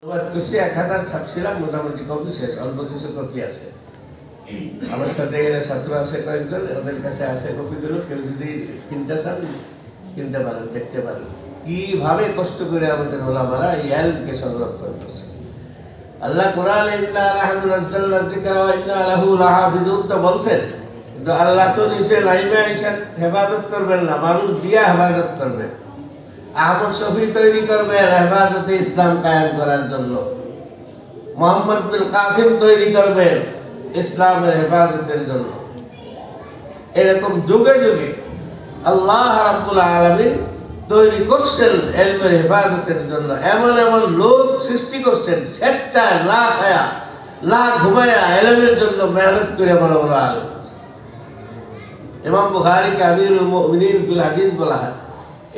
খুশি 1000 ছাপছিলাম, মোটামুটি কপি শেষ, অল্প কিছু কপি আছে। আমার সাথে এখানে ছাত্র আছে কয়েকজন, ওদের কাছে আছে কপিগুলো। কেউ যদি কিনতে চান কিনতে পারেন, দেখতে পারেন কিভাবে কষ্ট করে আমাদের ওলামারা এই ইলমকে সংরক্ষণ করছে। আল্লাহ কোরআনে ইন্না নাহনু নাযালনা যিকরা ওয়া ইন্না লাহু লাহাফিজুন তো বলছেন, কিন্তু আল্লাহ তো নিজে লাইমে আইসা হেফাজত করবেন না, মানুষ দিয়া হেফাজত করবেন। আহমদ শফি তৈরি করবেন হেফাজতে ইসলাম কায়েম করার জন্য, মোহাম্মদ বিন কাসিম তৈরি করবেন ইসলামের হেফাজতের জন্য। এরকম যুগে যুগে আল্লাহ রাব্বুল আলামিন তৈরি করছেন ইলমের হেফাজতের জন্য। এমন এমন লোক সৃষ্টি করছেন, স্বেচ্ছায় না খায়া না ঘুমায়া ইলমের জন্য মেহনত করে বড় বড় আলেম। ইমাম বুখারীকে আমিরুল মুমিনিন ফিল হাদিস বলা হয়।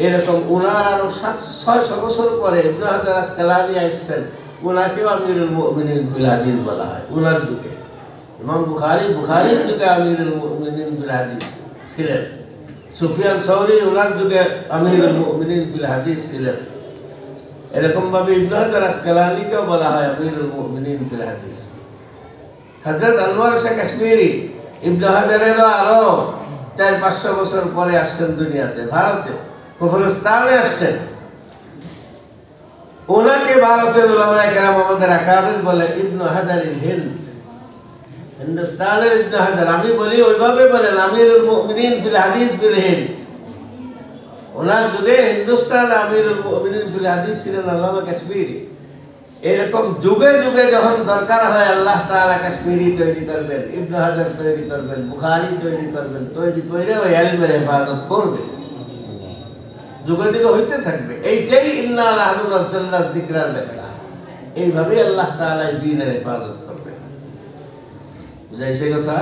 এরকম উনার আরো 600 বছর পরে ইবনে হাজার আসকালানি আসছেন, উনাকেও আমিরুল মুমিনিন ফিল হাদিস বলা হয়। উনার যুগে ইমাম বুখারীর যুগে আমিরুল মুমিনিন ফিল হাদিস ছিলেন। সুফিয়ান সাউরি উনার যুগে আমিরুল মুমিনিন ফিল হাদিস ছিলেন। এরকম ভাবে ইবনে হাজার আসকালানিকেও বলা হয় আমিরুল মুমিনিন ফিল হাদিস। হযরত আনোয়ার শাহ কাশ্মীরি ইবনে হাজারেরও আরো 400-500 বছর পরে আসছেন দুনিয়াতে, ভারতে কুফরিস্তানে আসছেন। ওনাকে ভারতের উলামায়ে কেরাম আমাদের আকাবির বলে ইবনে হাজারিল হিন্দ, হিন্দুস্তানের ইবনে হাজার। আমি বলি ওইভাবে বলেন আমিরুল মুমিনিন ফিল হাদিস ফিল হিন্দ। ওনার যুগে হিন্দুস্তান আমিরুল মুমিনিন ফিল হাদিস ছিলেন আল্লামা কাশ্মীরি। এরকম যুগে যুগে যখন দরকার হয় আল্লাহ তাআলা কাশ্মীরি তৈরি করবেন, ইবনে হাজার তৈরি করবেন, বুখারী তৈরি করবেন, তৈরি করে ওই ইলমের হেফাজত করবেন। যুগে যুগে হইতে থাকবে। এইটাই ইন্না নাহনু নাযালনা যিকরার ব্যাখ্যা। এইভাবে আল্লাহ তাআলা দ্বীনের হেফাজত করবেন। বুঝাইছে কথা?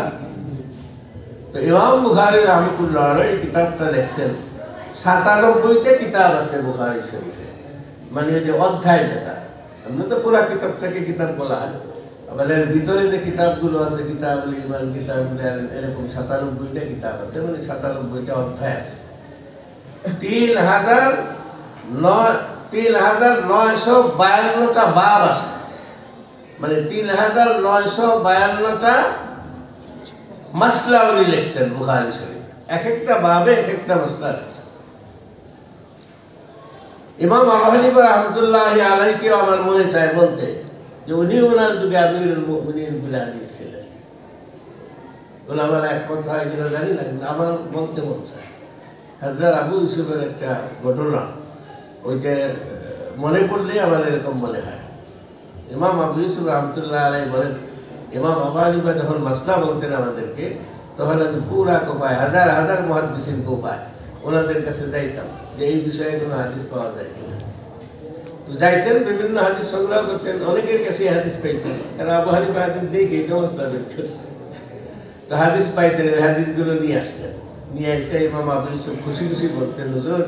তো ইমাম বুখারী রাহমাতুল্লাহ আলাইহি কিতাবটা দেখছেন, 97টা কিতাব আছে বুখারী শরীফে, মানে যে অধ্যায় যেটা। আমরা তো পুরা কিতাবটাকে কিতাব বলা হয়, আমাদের ভিতরে যে কিতাবগুলো আছে, কিতাবুল ঈমান, কিতাবুল ইলম, এরকম 97টা কিতাব আছে, মানে 97টা অধ্যায় আছে। 3952টা বাব আছে, মানে 3952টা মাসলা উনি লিখছেন বুখারী শরীফ। এক একটা বাবে এক একটা মাসলা লিখছেন। ইমাম আবু হানিফা রাহমাতুল্লাহি আলাইহিকে আমার মনে চায় বলতে যে উনি ওনার যুগে আমিরুল মুমিনিন ফিল হাদিস ছিলেন। ওলামারা একমত হয় কিনা জানি না, কিন্তু আমার বলতে মন চায়। হযরত আবু ইউসুফের একটা ঘটনা, ওইটা মনে পড়লে আমার এরকম মনে হয়। ইমাম আবু ইউসুফ রাহমাতুল্লাহ আলাইহি বলেন, ইমাম আবু হানিফা যখন মাসলা বলতেন আমাদেরকে, তখন আমি পুরা কোপায় হাজার হাজার মুহাদ্দিসিন কোপায় ওনাদের কাছে যাইতাম যে এই বিষয়ে কোনো হাদিস পাওয়া যায় কিনা। তো যাইতেন, বিভিন্ন হাদিস সংগ্রহ করতেন, অনেকের কাছে হাদিস পাইতেন, কারণ আবু হানিফা হাদিস দেখে এটা মাসলা বের করছে। তো হাদিস পাইতেন, ওই হাদিসগুলো নিয়ে আসতেন। নিয়ে এসে ইমাম আবু ইউসুফ খুশি খুশি বলতেন, হুজুর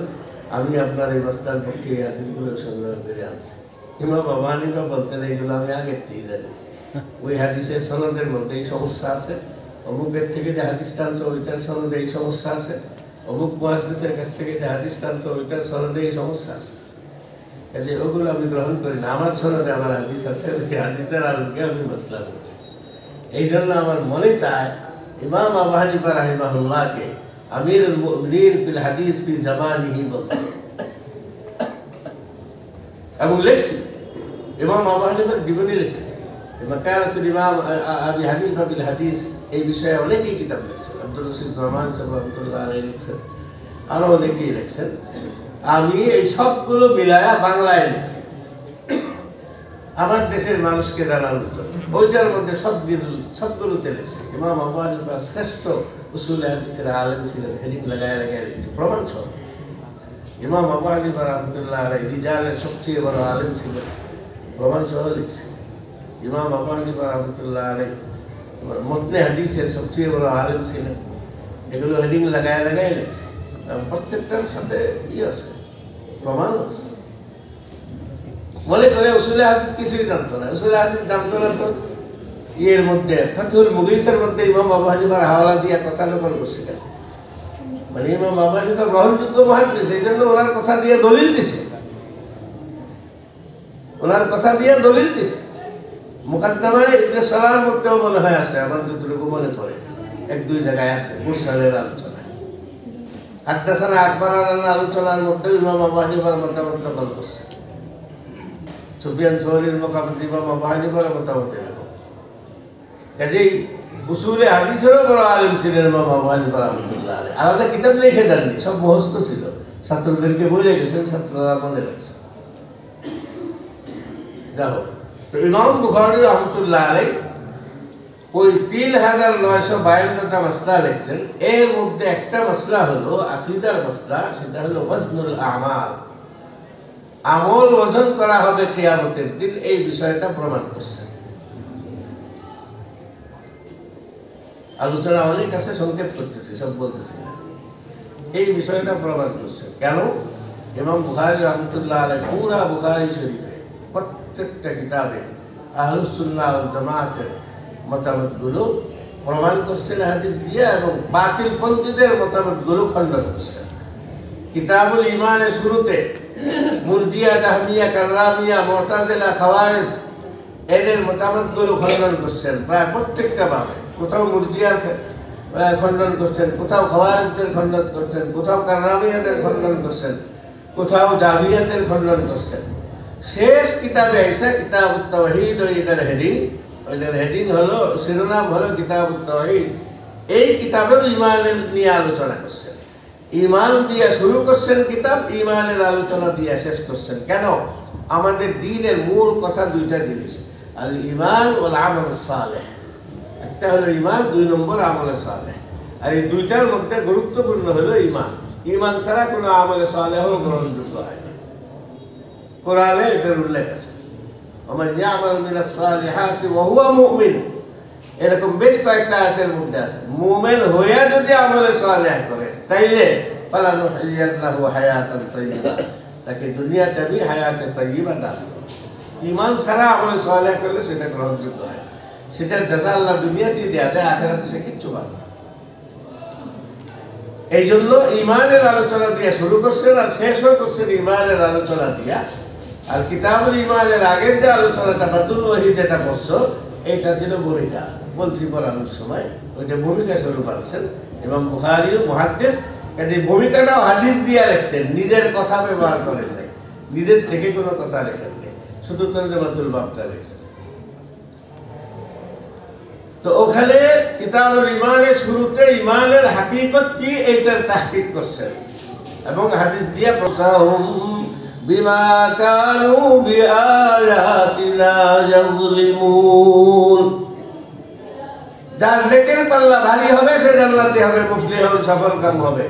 আমি আপনার এই মাসলার পক্ষে এই হাদিসগুলো সংগ্রহ করে আনছি। ইমাম আবু হানিফা বলতেন, এইগুলো আমি আগের থেকেই জানি, ওই হাদিসের সনদের মধ্যে এই সমস্যা আছে, অমুকের থেকে যে হাদিস টানছো ওইটার সনদে এই সমস্যা আছে, অমুক মুহাদ্দিসের কাছ থেকে যে হাদিস টানছো ওইটার সনদে এই সমস্যা আছে। কাজে ওগুলো আমি গ্রহণ করি না, আমার সনদে আমার হাদিস আছে, ওই হাদিসের আলোকে আমি মাসলা করছি। এই জন্য আমার মনে চায় ইমাম আবু হানিফা রাহিমাহুল্লাহকে আমিরুল মুমিনিন ফিল হাদিস ফি জামানিহি বলতেন এবং লিখছেন। ইমাম আবু হানিফার জীবনী লিখছেন, মাকানাতুল ইমাম আবি হানিফা ফিল হাদিস, এই বিষয়ে অনেকেই কিতাব লিখছেন। আব্দুর রশিদ রহমান সাহেব রাহমাতুল্লাহ আলাইহি লিখছেন, আরো অনেকেই লিখছেন। আমি এই সবগুলো মিলায়া বাংলায় লিখছি আমার দেশের মানুষকে জানানোর জন্য। ওইটার মধ্যে সবগুলোতে লিখছি ইমাম আবু হানিফা শ্রেষ্ঠ উসুল হাদিসের আলেম ছিলেন, হেডিং লাগায় লাগায় লিখছি প্রমাণ সহ। ইমাম আবু হানিফা রাহমাতুল্লাহ আলাইহি রিজালের সবচেয়ে বড় আলেম ছিলেন, প্রমাণ সহ লিখছি। ইমাম আবু হানিফা রাহমাতুল্লাহ আলাইহি মতনে হাদিসের সবচেয়ে বড় আলেম ছিলেন, এগুলো হেডিং লাগায় লাগায় লিখছি। প্রত্যেকটার সাথে আছে, প্রমাণ আছে। মনে করে উসুলে হাদিস কিছুই জানতো না, উসুলে হাদিস জানতো না তো ইয়ের মধ্যে ফাতুল মুগীসের মধ্যে ইমাম আবু হানিফার হাওয়ালা দিয়ে কথা নকল করছিলেন। মানে ইমাম আবু হানিফা গ্রহণযোগ্য মুহাদ্দিস, এই জন্য ওনার কথা দিয়ে দলিল দিছে। ওনার কথা দিয়ে দলিল দিছে। মুকাদ্দমায় ইবনে সালার মধ্যেও মনে হয় আছে, আমার যতটুকু মনে পড়ে, এক দুই জায়গায় আছে মুরসালের আলোচনা। হাদ্দাসানা আকবরান আলোচনার মধ্যে ইমাম আবু হানিফার মতামত দখল করছে। সুফিয়ান সৌরির মোকাবিলা ইমাম আবু হানিফার মতামত এরকম। কাজেই উসুলে হাদিসেরও বড় আলেম ছিলেন ইমাম আবু হানিফা রাহমাতুল্লাহ আলাইহি। আলাদা কিতাব লিখে দেননি, সব মুখস্থ ছিল, ছাত্রদেরকে বলে গেছেন, ছাত্ররা মনে রাখছে। দেখো, তো ইমাম বুখারী রাহমাতুল্লাহ আলাইহি ওই ৩,৯৫২টা মাসলা লিখছেন। এর মধ্যে একটা মাসলা হলো আকীদার মাসলা, সেটা হলো ওয়াজনুল আমাল, আমল ওজন করা হবে কিয়ামতের দিন, এই বিষয়টা প্রমাণ করছেন। আলোচনা অনেক আছে, সংক্ষেপ করতেছি, সব বলতেছি না। এই বিষয়টা প্রমাণ করছে কেন? ইমাম বুখারী রাহমাতুল্লাহ আলাইহি পুরা বুখারী শরীফে প্রত্যেকটা কিতাবে আহলুস সুন্নাহ ওয়াল জামাতের মতামতগুলো প্রমাণ করছেন হাদিস দিয়ে, এবং বাতিলপন্থীদের মতামতগুলো খণ্ডন করছেন। কিতাবুল ঈমানের শুরুতে মুরজিয়া, জাহমিয়া, কাররামিয়া, মুতাজিলা, খাওয়ারিজ এদের মতামতগুলো খণ্ডন করছেন প্রায় প্রত্যেকটা ভাবে। কোথাও মুরজিয়ার খণ্ডন করছেন, কোথাও খাওয়ারিজদের খণ্ডন করছেন, কোথাও কাররামিয়াদের খণ্ডন করছেন, কোথাও জাহমিয়াদের খণ্ডন করছেন। শেষ কিতাবে এসে কিতাবুত তাওহীদ, ওইটার হেডিং হলো, শিরোনাম হলো কিতাবুত তাওহীদ। এই কিতাবেও ঈমানের নিয়ে আলোচনা করছেন। ঈমান দিয়ে শুরু করছেন কিতাব, ঈমানের আলোচনা দিয়ে শেষ করছেন। কেন? আমাদের দ্বীনের মূল কথা দুইটা জিনিস, আল ঈমান ওয়াল আমালুস সালেহ। একটা হলো ঈমান, দুই নম্বর আমলে সালেহ। আর এই দুইটার মধ্যে গুরুত্বপূর্ণ হলো ঈমান। ঈমান ছাড়া কোনো আমলে সালেহ গ্রহণযোগ্য হয় না। কোরআনে এটার উল্লেখ আছে, ওমান ইয়ামাল মিনাস সালিহাতি ওয়া হুয়া মুমিন। এরকম বেশ কয়েকটা আয়াতের মধ্যে আছে, মুমিন হইয়া যদি আমলে সালেহ করে তাইলে ফালানুহইয়ান্নাহু হায়াতান তাইয়্যিবা, তাকে দুনিয়াতে আমি হায়াতে তাইয়্যিবা দান করব। ঈমান ছাড়া আমলে সালেহ করলে সেটা গ্রহণযোগ্য হয় না। সেটার জাযা আল্লাহ দুনিয়াতেই দেয়া যায়, আখিরাতে সে কিচ্ছু পাবে না। এই জন্য ঈমানের আলোচনা দিয়ে শুরু করছেন আর শেষও করছেন ঈমানের আলোচনা দিয়া। আর কিতাবুল ঈমানের আগের যে আলোচনাটা ফাতুল ওয়াহি যেটা করছো, এইটা ছিল ভূমিকা, বলছি পড়ানোর সময়, ওইটা ভূমিকা স্বরূপ আনছেন ইমাম বুখারী মুহাদ্দিস। কাজে ভূমিকাটাও হাদিস দিয়া লেখছেন, নিজের কথা ব্যবহার করেন নাই, নিজের থেকে কোনো কথা লেখেন নাই, শুধু তরজমাতুল বাবটা লেখছেন। তো ওখানে কিতাবুল ঈমানের শুরুতে ঈমানের হাকিকত কি এইটার তাহকিক করছেন, এবং হাদিস দিয়া প্রসাহুম বিমা কানু বিআয়াতিনা ইয়াযলিমুন। যার নেকের পাল্লা ভারী হবে সে জান্নাতি হবে, মুফলিহ হবে, সফলকাম হবে।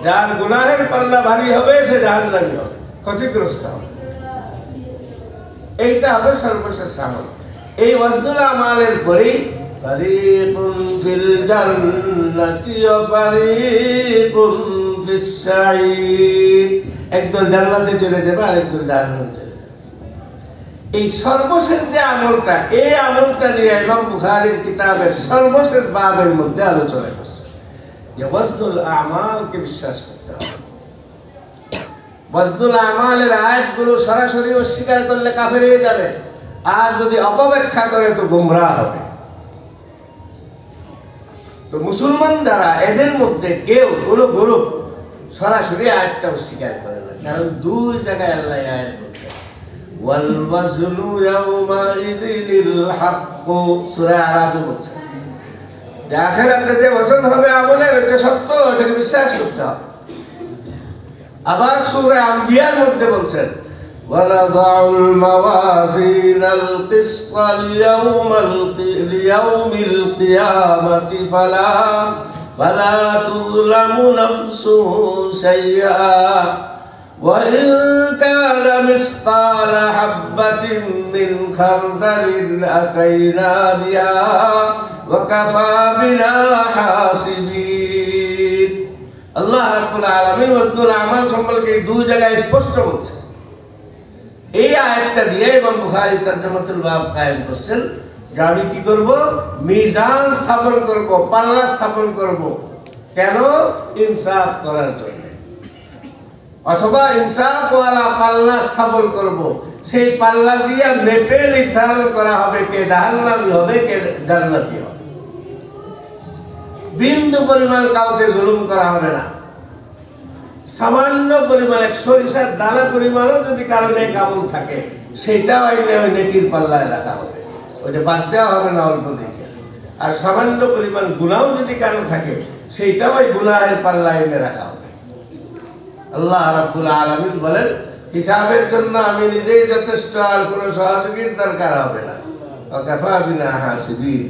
যার গুনাহের পাল্লা ভারী হবে সে জাহান্নামী হবে, ক্ষতিগ্রস্ত হবে। এইটা হবে সর্বশেষ আমল। এই ওয়াজনুল আমালের পরেই ফারিকুন ফিল জান্নাতি ওয়া ফারিকুন ফিস সাঈর, একদল জান্নাতে চলে যাবে আর একদল জাহান্নামে চলে যাবে। এই সর্বশেষ যে আমলটা, এই আমলটা নিয়ে ইমাম বুখারীর কিতাবের সর্বশেষ বাবের মধ্যে আলোচনা করছে যে ওয়াজনুল আমালকে বিশ্বাস করতে হবে। ওয়াজনুল আমালের আয়াতগুলো সরাসরি অস্বীকার করলে কাফের হয়ে যাবে, আর যদি অপব্যাখ্যা করে তো গোমরাহ হবে। তো মুসলমান যারা, এদের মধ্যে কেউ কোনো গ্রুপ সরাসরি আয়াতটা অস্বীকার করে না, কারণ দুই জায়গায় আল্লাহ আয়াত বলছে ওয়াল ওয়াজনু ইয়াউমাইযিনিল হক, সূরা আরাফে বলছে যে আখিরাতে যে ওজন হবে আমলের, এটা সত্য, এটাকে বিশ্বাস করতে হবে। আবার সূরা আম্বিয়ার মধ্যে বলছেন ওয়ানাযাউল মাওয়াজিনাল কিসতা লিয়াউমিল কিয়ামাতি ফালা তুযলামু নাফসুন শাইআ ওয়া ইন কানা মিসকালা হাববাতিন মিন খারদালিন আতাইনা বিহা ওয়া কাফা বিনা হাসিবিন। আল্লাহ রাব্বুল আলামিন ওয়াজনুল আমাল সম্পর্কে দুই জায়গায় স্পষ্ট বলছে। এই আয়াতটা দিয়ে ইমাম বুখারী তরজমাতুল বাব কায়েম করছেন যে আমি কি করব, মিজান স্থাপন করব, পাল্লা স্থাপন করব। কেন? ইনসাফ করার জন্য, অথবা ইনসাফ ওয়ালা পাল্লা স্থাপন করব। সেই পাল্লা দিয়ে মেপে নির্ধারণ করা হবে কে জাহান্নামী হবে কে জান্নাতি হবে। বিন্দু পরিমাণ কাউকে জুলুম করা হবে না। সামান্য পরিমাণ এক সরিষার দানা পরিমাণও যদি কারণে কামল থাকে সেটাও আইনে ওই নেকির পাল্লায় রাখা হবে, ওইটা বাদ দেওয়া হবে না অল্প দেখে। আর সামান্য পরিমাণ গুনাহও যদি কারণ থাকে সেইটাও ওই গুনাহের পাল্লায় এনে রাখা হবে। আল্লাহ রাব্বুল আলামিন বলেন, হিসাবের জন্য আমি নিজেই যথেষ্ট, আর কোনো সহযোগীর দরকার হবে না। ওয়াকাফা বিনা হাসিবিন।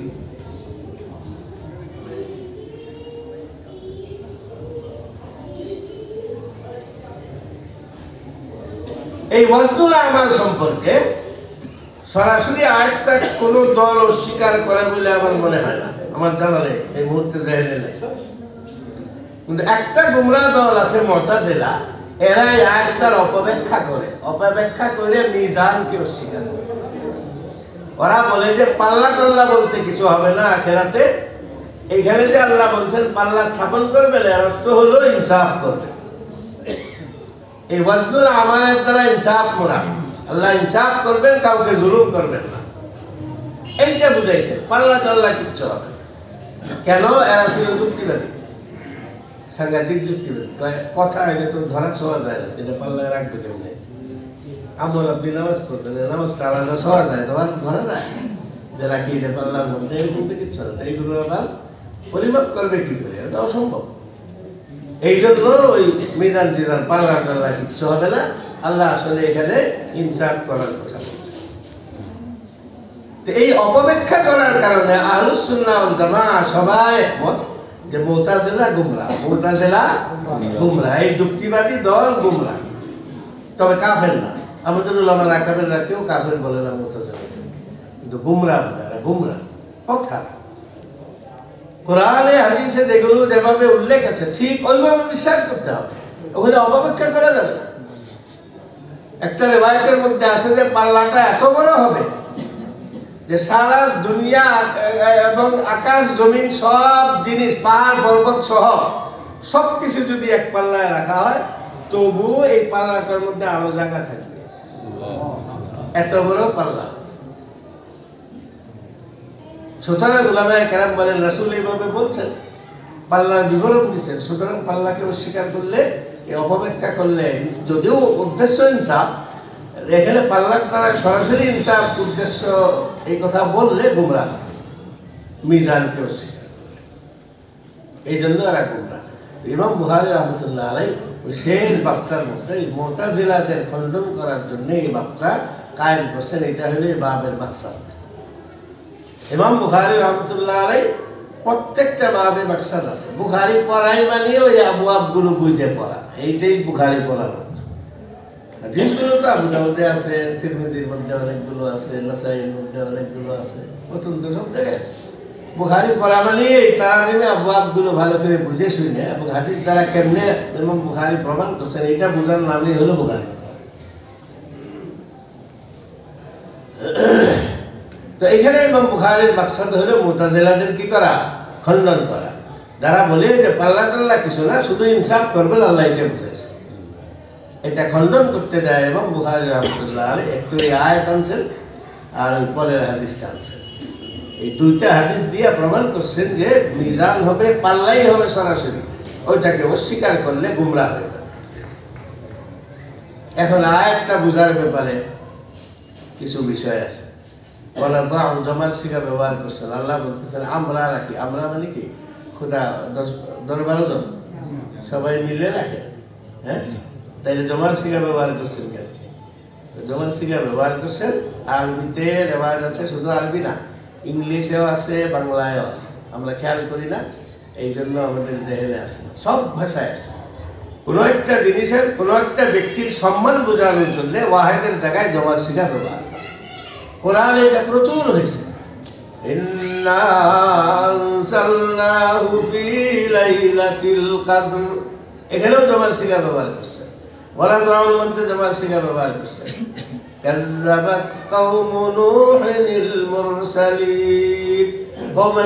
এই ওয়াজনুল আমাল সম্পর্কে সরাসরি আয়াতটা কোনো দল অস্বীকার করে বলে আমার মনে হয় না, আমার জানা নেই, এই মুহূর্তে জেনে নেই। কিন্তু একটা গুমরাহ দল আছে মুতাজিলা, এরা এই আয়াতটার অপব্যাখ্যা করে মিজানকে অস্বীকার করে। ওরা বলে যে পাল্লা টাল্লা বলতে কিছু হবে না আখিরাতে, এইখানে যে আল্লাহ বলছেন পাল্লা স্থাপন করবেন এর অর্থ হলো ইনসাফ করবে। এই ওয়াজনুল আমালের দ্বারা ইনসাফ মোরা, আল্লাহ ইনসাফ করবেন, কাউকে জুলুম করবেন না, এইটা বুঝাইছে। পাল্লা টাল্লা কিচ্ছু হবে না। কেন? এরা ছিল যুক্তিবাদী, সাংঘাতিক যুক্তিবাদী। কথা এটা তো ধরা ছোঁয়া যায় না, যেটা পাল্লায় রাখবে কেমনে। আমল আপনি নামাজ পড়ছেন, নামাজটা আলাদা ছোঁয়া যায়, তোমার ধরা যায় যে রাখি এটা পাল্লার মধ্যে, এরকম তো কিচ্ছু না। এইগুলো আবার পরিমাপ করবে কি করে? এটা অসম্ভব। এই জন্য ওই মিজান টিজান পাল্লা টাল্লা কিচ্ছু হবে না। আল্লাহ আসলে এখানে ইনসাফ করার কথা বলছে। তো এই অপব্যাখ্যা করার কারণে আহলুস সুন্নাহ ওয়াল জামাআহ সবাই একমত যে মুতাজিলা গুমরাহ, এই যুক্তিবাদী দল গুমরাহ, তবে কাফের না। আমাদের উলামারা কাফেররা কেউ কাফের বলে না মুতাজিলাকে, কিন্তু গুমরাহ বলে। এরা গুমরাহ কথা। কোরআনে হাদিসে যেগুলো যেভাবে উল্লেখ আছে ঠিক ওইভাবে বিশ্বাস করতে হবে, ওখানে অপব্যাখ্যা করা যাবে না। একটা রিওয়ায়াতের মধ্যে আছে যে পাল্লাটা এত বড় হবে যে সারা দুনিয়া এবং আকাশ জমিন সব জিনিস, পাহাড় পর্বত সহ সবকিছু যদি এক পাল্লায় রাখা হয় তবু এই পাল্লাটার মধ্যে আরো জায়গা থাকবে। এত বড় পাল্লা। সুতরাং উলামায়ে কেরাম বলেন, রাসূল এইভাবে বলছেন, পাল্লার বিবরণ দিচ্ছেন। সুতরাং পাল্লাকে অস্বীকার করলে, অপব্যাখ্যা করলে, যদিও উদ্দেশ্য ইনসাফ, এখানে পাল্লার দ্বারা সরাসরি ইনসাফ উদ্দেশ্য এই কথা বললে গুমরাহ, মিজানকে অস্বীকার, এই জন্য এরা গুমরাহ। ইমাম বুখারী রাহমাতুল্লাহ আলাইহি ওই শেষ বাবটার মধ্যে মুতাজিলাদের খণ্ডন করার জন্য এই বাবটা কায়েম করছেন। এটা হলো এই বাবের মাকসাদ। ইমাম বুখারী রাহমাতুল্লাহ আলাইহি প্রত্যেকটা বাবে মাকসাদ আছে। বুখারী পড়াই মানে ওই আবওয়াবগুলো বুঝে পড়া, এইটাই বুখারী পড়ার অর্থ। হাদিসগুলো তো আবু দাউদে আছে, তিরমিজির মধ্যে অনেকগুলো আছে, নাসাইর মধ্যে অনেকগুলো আছে, অত্যন্ত সব জায়গায় আছে। বুখারী পড়া মানে এই তারাজিমে আবওয়াবগুলো ভালো করে বুঝে শুনে এবং হাদিস দ্বারা কেমনে ইমাম বুখারী প্রমাণ করছেন এইটা বোঝার নামই হলো বুখারী। তো এখানে ইমাম বুখারীর মাকসাদ হলো মুতাজিলাদের কি করা? খণ্ডন করা। যারা বলে যে পাল্লা টাল্লা কিছু না, শুধু ইনসাফ করবেন, আল্লাহ এটা বুঝাইছে, এটা খণ্ডন করতে যায় ইমাম বুখারী রাহমাতুল্লাহ আলাইহি একটু এই আয়াত আনছেন আর ওই পরের হাদিসটা আনছেন। এই দুইটা হাদিস দিয়ে প্রমাণ করছেন যে মিজান হবে, পাল্লাই হবে সরাসরি, ওইটাকে অস্বীকার করলে গুমরাহ হয়ে যাবে। এখন আয়াতটা বুঝার ব্যাপারে কিছু বিষয় আছে। জমার শিখা ব্যবহার করছেন, আল্লাহ বলতেছেন আমরা রাখি। আমরা মানে কি? খোদা 10-12 জন সবাই মিলে রাখে, হ্যাঁ? তাইলে জমার শিখা ব্যবহার করছেন কেন? জমার শিখা ব্যবহার করছেন আরবিতে রেওয়াজ আছে, শুধু আরবি না, ইংলিশেও আছে, বাংলায়ও আছে। আমরা খেয়াল করি না, এই জন্য আমাদের জেহেনে আসে না। সব ভাষায় আছে। কোনো একটা জিনিসের, কোনো একটা ব্যক্তির সম্মান বোঝানোর জন্য ওয়াহেদের জায়গায় জমার শিখা ব্যবহার করে। কোরআনে এটা প্রচুর হয়েছে। ইন্না আনজালনাহু ফি লাইলাতিল কদর, এখানেও জমার শিখা ব্যবহার করছে। ওয়ালা দুআউল মধ্যে জমার শিখা ব্যবহার করছে। কাযযাবাত কওমু নূহিল মুরসালিন, কওমে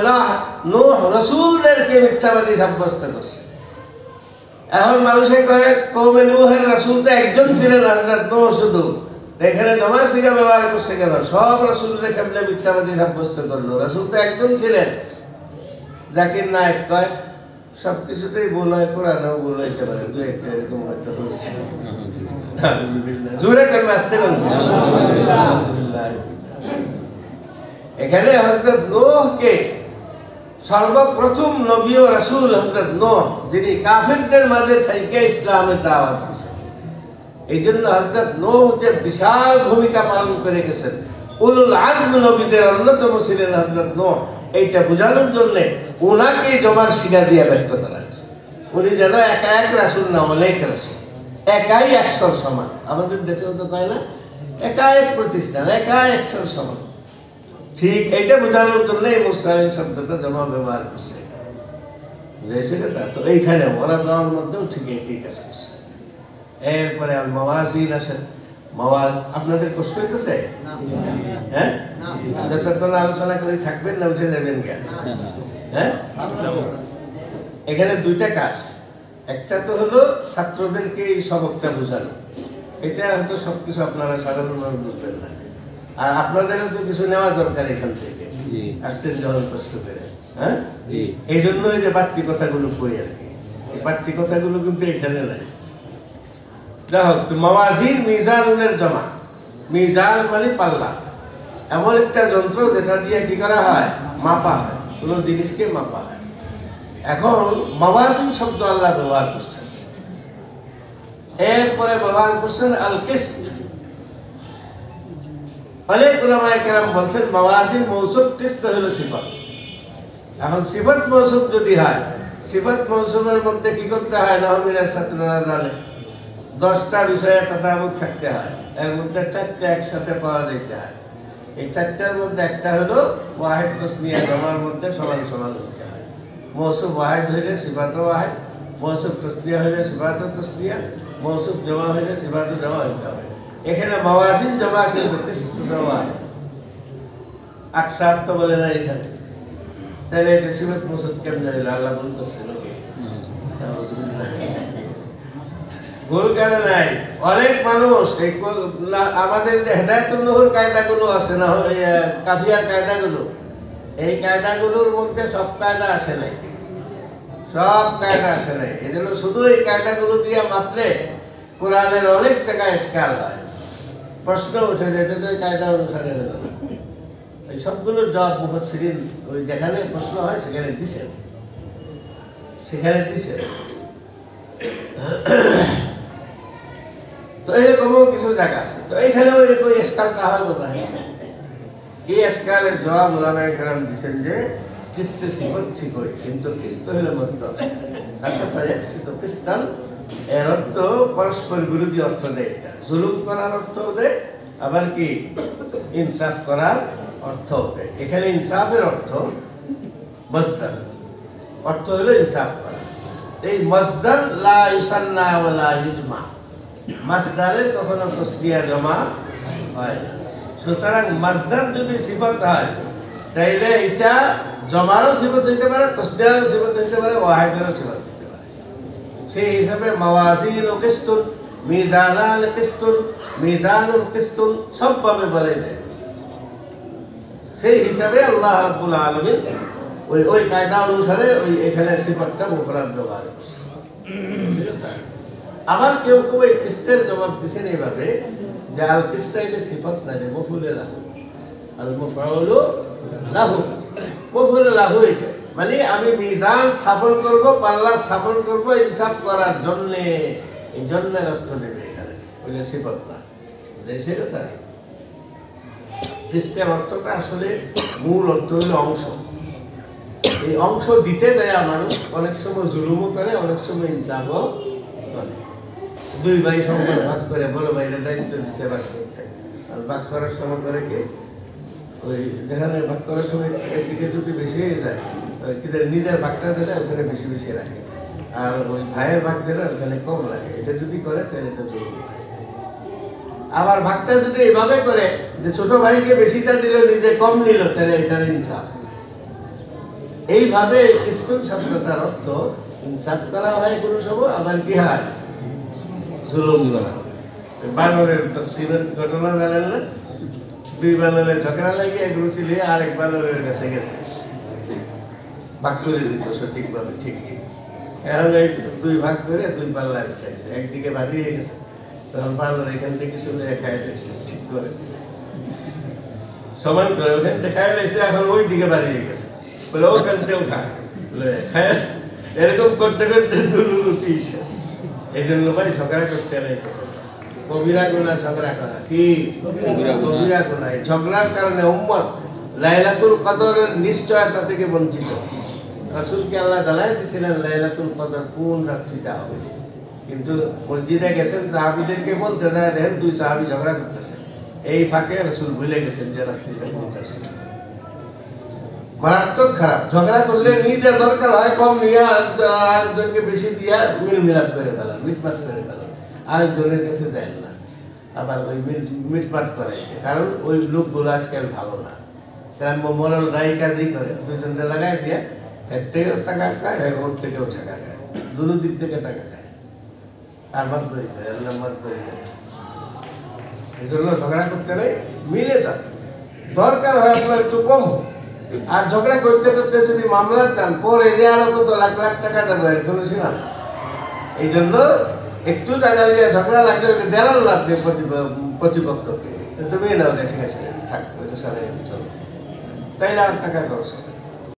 নূহ রাসূলদেরকে মিথ্যাবাদী সাব্যস্ত করছে। এখন মানুষে কয় কওমে নূহের রাসূল তো একজন ছিলেন, হযরত নূহ শুধু, এখানে জমার শিখা ব্যবহার করছে কেন? সব রাসূলকে কেমনে মিথ্যাবাদী সাব্যস্ত করলো? রাসূল তো একজন ছিলেন, জাকির নায়েক কয় সবকিছুতেই ভুল হয়, কোরআনেও ভুল হইতে পারে, দু একটা এরকম হয়তো হয়েছে। জোরে করবে, আসতে করবে। এখানে হযরত নূহকে সর্বপ্রথম নবী ও রাসূল হযরত নূহ, যিনি কাফিরদের মাঝে থেকে ইসলামের দাওয়াত দিয়েছেন। এই জন্য হযরত নূহ যে বিশাল ভূমিকা পালন করে গেছেন, উলুল আজম নবীদের অন্যতম ছিলেন হযরত নূহ। এইটা বোঝানোর জন্য ওনাকে জমার শিখা দিয়ে ব্যক্ত করা হয়েছে। উনি যেন একা এক রাসূল না, অনেক রাসূল, একাই একশোর সমান। আমাদের দেশেও তো কয় না, একা এক প্রতিষ্ঠান, একা একশোর সমান। ঠিক এইটা বোঝানোর জন্য এই মুসলিম শব্দটা জমা ব্যবহার করছে। বুঝেছে কথা? তো এইখানে ওরা জমার মধ্যেও ঠিক একই কাজ করছে। এরপরে আর মাওয়াজিন আছে। মাওয়াজ আপনাদের কষ্ট হইতেছে? হ্যাঁ, যতক্ষণ আলোচনা করে থাকবেন না উঠে যাবেন জ্ঞান। হ্যাঁ, এখানে দুইটা কাজ। একটা তো হলো ছাত্রদেরকে এই সবকটা বোঝানো, এটা হয়তো সবকিছু আপনারা সাধারণভাবে বুঝবেন না, আর আপনাদেরও তো কিছু নেওয়া দরকার এখান থেকে, আসছেন যখন কষ্ট করে। হ্যাঁ, এই জন্যই যে বাড়তি কথাগুলো কই আর কি, এই বাড়তি কথাগুলো কিন্তু এখানে নাই। যাই হোক, মাওয়াজিন মিজানুনের জমা। মিজান মানে পাল্লা, এমন একটা যন্ত্র যেটা দিয়ে কি করা হয়? মাপা হয়, কোনো জিনিসকে মাপা হয়। এখন মাওয়াজিন শব্দ আল্লাহ ব্যবহার করছেন, এরপরে ব্যবহার করছেন আল কিসত। অনেক উলামায়ে কেরাম বলছেন মাওয়াজিন মৌসুফ, কিসত হলো সিফাত। এখন সিফাত মৌসুফ যদি হয়, সিফাত মৌসুফের মধ্যে কি করতে হয়? নহমিনের ছাত্ররা জানে 10টা বিষয়ে তথাবুক থাকতে হয়, এর মধ্যে 4টা একসাথে পাওয়া যেতে হয়। এই 4টার মধ্যে একটা হলো ওয়াহিদ তাসনিয়া, জমার মধ্যে সমান সমান হতে হয়। মৌসুফ ওয়াহিদ হইলে সিফাত ওয়াহিদ, মৌসুফ তাসনিয়া হইলে সিফাত তাসনিয়া, মৌসুফ জমা হইলে সিফাত জমা হইতে হবে। এখানে মাওয়াজিন জমা কিন্তু কিসত জমা, আকসার তো বলে না এখানে। তাহলে এটা সিফাত মৌসুফ কেমনে হইল? আল্লাহ বলতেছে নাকি? ভুল কেন নাই? অনেক মানুষ আমাদের যে হেদায়েতুন নূহর কায়দাগুলো আছে না, কাফিয়ার কায়দাগুলো, এই কায়দাগুলোর মধ্যে সব কায়দা আসে নাই, সব কায়দা আসে নাই। এই জন্য শুধু এই কায়দাগুলো দিয়ে মাপলে কোরআনের অনেক জায়গায় ইশকাল হয়, প্রশ্ন উঠে যে এটা তো কায়দা অনুসারে হলো না। এই সবগুলোর জবাব মুফাসসিরিন ওই যেখানে প্রশ্ন হয় সেখানে দিছেন, সেখানে দিছেন। তো এরকমও কিছু জায়গা আছে। তো এইখানেও এরকম ইশকাল কাহার কোথায়? এই ইশকালের জবাব উলামায়ে কেরাম দিয়েছেন যে কিস্তে সিফত ঠিক হয়, কিন্তু কিস্ত হলো মতলব। আচ্ছা, ফায়াকসিত কিস্তান এর অর্থ পরস্পর বিরোধী অর্থ দেয়। এটা জুলুম করার অর্থ দেয়, আবার কি ইনসাফ করার অর্থ দেয়। এখানে ইনসাফের অর্থ মসদার, অর্থ হলো ইনসাফ করা। এই মসদার লা ইউসান্না ওয়া লা ইজমা, মাসদারের কখনো তাসনিয়া জমা হয় না। সুতরাং মাসদার যদি সিফাত হয় তাইলে এটা জমারও সিফাত হইতে পারে, তাসনিয়ারও সিফাত হইতে পারে, ওয়াহিদেরও সিফাত হইতে পারে। সেই হিসাবে মাওয়াজিন ও কিস্তুন, মিজানাল কিস্তুন, মিজানুল কিস্তুন সবভাবে বলে যায়। সেই হিসাবে আল্লাহ রাব্বুল আলামিন ওই কায়দা অনুসারে ওই এখানে সিফাতটা মুফরাদ ব্যবহার করছে। আবার কেউ কেউ এই কিস্তের জবাব দিচ্ছেন এইভাবে যে আল কিস্তাইলে সিফাত না, যে মফুলে লাহু, আল মুফআউলু লাহু, মফুলে লাহু। এটা মানে আমি মিজান স্থাপন করব, পাল্লা স্থাপন করব ইনসাফ করার জন্য, এই জন্যের অর্থ দেবে এখানে, বলে সিফাত না। বুঝেছে কথা? কিস্তের অর্থটা আসলে মূল অর্থ হলো অংশ। এই অংশ দিতে যায় মানুষ অনেক সময় জুলুমও করে, অনেক সময় ইনসাফও করে। দুই ভাই সম্পদ ভাগ করে, বড় ভাইরা দায়িত্ব দিচ্ছে ভাগ করতে, আর ভাগ করার সময় করে কি ওই যেখানে ভাগ করার সময় একদিকে যদি বেশি হয়ে যায়, নিজের ভাগটা যেটা ওখানে বেশি বেশি রাখে, আর ওই ভাইয়ের ভাগ যেটা ওখানে কম রাখে। এটা যদি করে তাহলে এটা জরুরি। আবার ভাগটা যদি এভাবে করে যে ছোট ভাইকে বেশিটা দিল, নিজে কম নিল, তাহলে এটার ইনসাফ। এইভাবে কিস্তুন শব্দটার অর্থ ইনসাফ করা হয় কোনো সময়, আবার কি হয় জুলুম করা হয়। বানরের তকসিমের ঘটনা জানেন না? দুই বানরের ঝগড়া লাগে, এক রুটি নিয়ে আরেক বানরের কাছে গেছে, ভাগ করে দিত সঠিকভাবে, ঠিক ঠিক। এখন এই দুই ভাগ করে দুই পাল্লা উঠাইছে, একদিকে ভারী হয়ে গেছে, তখন বানর এখান থেকে শুনে খাই দিয়েছে ঠিক করে, সমান করে ওখান থেকে খাই দিয়েছে, এখন ওই দিকে ভারী হয়ে গেছে, বলে ওখান থেকেও খায়। এরকম করতে করতে রুটি শেষ। এই জন্য ভাই ঝগড়া করতে নেই, কবিরা গুনাহ ঝগড়া করা, কি কবিরা গুনাহ। ঝগড়ার কারণে উম্মত লাইলাতুল কদরের নিশ্চয়তা থেকে বঞ্চিত। রাসূলকে আল্লাহ জানাই দিয়েছিলেন লাইলাতুল কদর কোন রাত্রিটা হবে, কিন্তু মসজিদে গেছেন সাহাবীদেরকে বলতে যায়, দেখেন দুই সাহাবী ঝগড়া করতেছে, এই ফাঁকে রাসূল ভুলে গেছেন যে রাত্রিটা কোনটা ছিল। মারাত্মক খারাপ। ঝগড়া করলে নিজের দরকার হয় কম নিয়ে আরেকজনকে বেশি দিয়া মিলমিলাপ করে ফেলা, মিটমাট করে ফেলা, আরেকজনের কাছে যায় না, আবার ওই মিটমাট করাইছে। কারণ ওই লোকগুলো আজকাল ভালো না, কারণ মরাল রায় কাজই করে, দুজনকে লাগাই দিয়ে এর থেকেও টাকা খায়, ওর থেকেও টাকা খায়, দুটো দিক থেকে টাকা খায়, আর মাত করে ফেলে, আল্লাহ মাত করে ফেলেছে। এই জন্য ঝগড়া করতে নেই, মিলে যান, দরকার হয় আপনার একটু কম। আর ঝগড়া করতে করতে যদি মামলার দেন, পরে যে আরো কত লাখ লাখ টাকা দেবো, এর কোনো সীমা নেই। এই জন্য একটু টাকা নিয়ে ঝগড়া লাগলে দেওয়াল না আপনি প্রতিপক্ষকে, তুমি না ওটা ঠিক আছে থাক, ওইটা সারে চলো, তাইলে আর টাকা খরচ হবে।